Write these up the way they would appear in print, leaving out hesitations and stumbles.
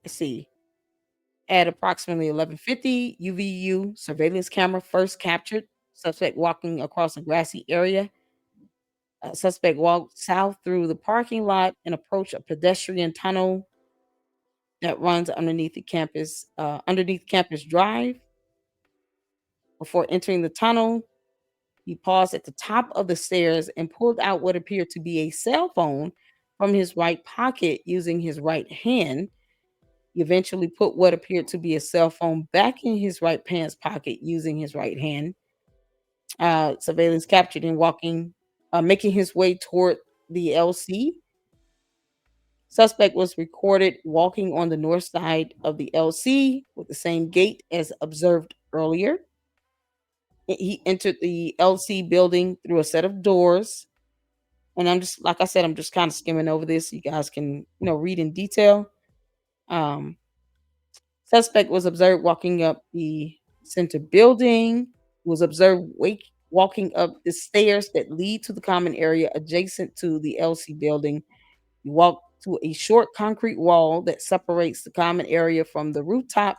Let's see. At approximately 11:50, UVU surveillance camera first captured suspect walking across a grassy area. Suspect walked south through the parking lot and approached a pedestrian tunnel that runs underneath campus drive. Before entering the tunnel, he paused at the top of the stairs and pulled out what appeared to be a cell phone from his right pocket using his right hand. He eventually put what appeared to be a cell phone back in his right pants pocket using his right hand. Surveillance captured him making his way toward the LC. Suspect was recorded walking on the north side of the LC with the same gait as observed earlier. He entered the LC building through a set of doors. And I'm just, like I said, I'm just kind of skimming over this. So you guys can, read in detail. Um, Suspect was observed walking up the center building, was observed walking up the stairs that lead to the common area adjacent to the LC building. He walked to a short concrete wall that separates the common area from the rooftop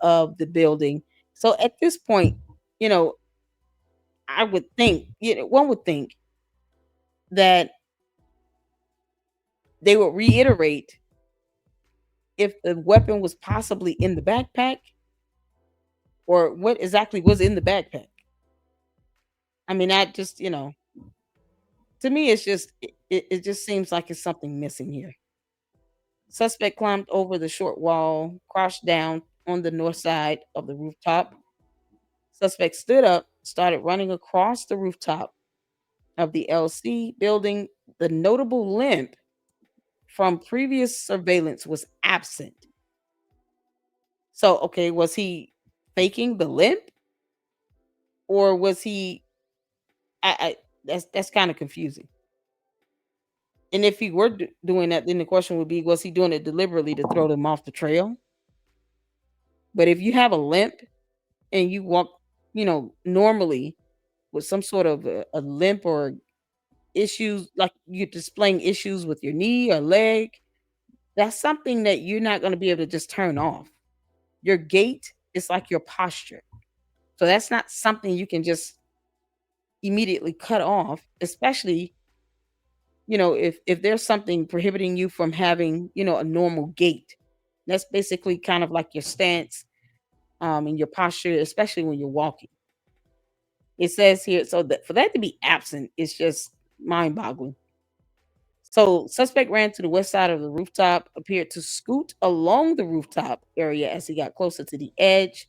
of the building. So at this point, you know, I would think, one would think that they would reiterate if the weapon was possibly in the backpack or what exactly was in the backpack. I mean, I just, to me, it just seems like it's something missing here. Suspect climbed over the short wall, crouched down on the north side of the rooftop. Suspect stood up, started running across the rooftop of the LC building. The notable limp from previous surveillance was absent. So, okay, was he faking the limp or was he? That's kind of confusing. And if he were doing that, then the question would be, was he doing it deliberately to throw them off the trail? But if you have a limp and you walk, normally with some sort of a limp or issues, like you're displaying issues with your knee or leg, that's something that you're not going to be able to just turn off. Your gait is like your posture. So that's not something you can just immediately cut off, especially, if there's something prohibiting you from having, a normal gait. That's basically kind of like your stance and your posture, especially when you're walking. It says here, so that for that to be absent is just mind-boggling. So, suspect ran to the west side of the rooftop, appeared to scoot along the rooftop area as he got closer to the edge.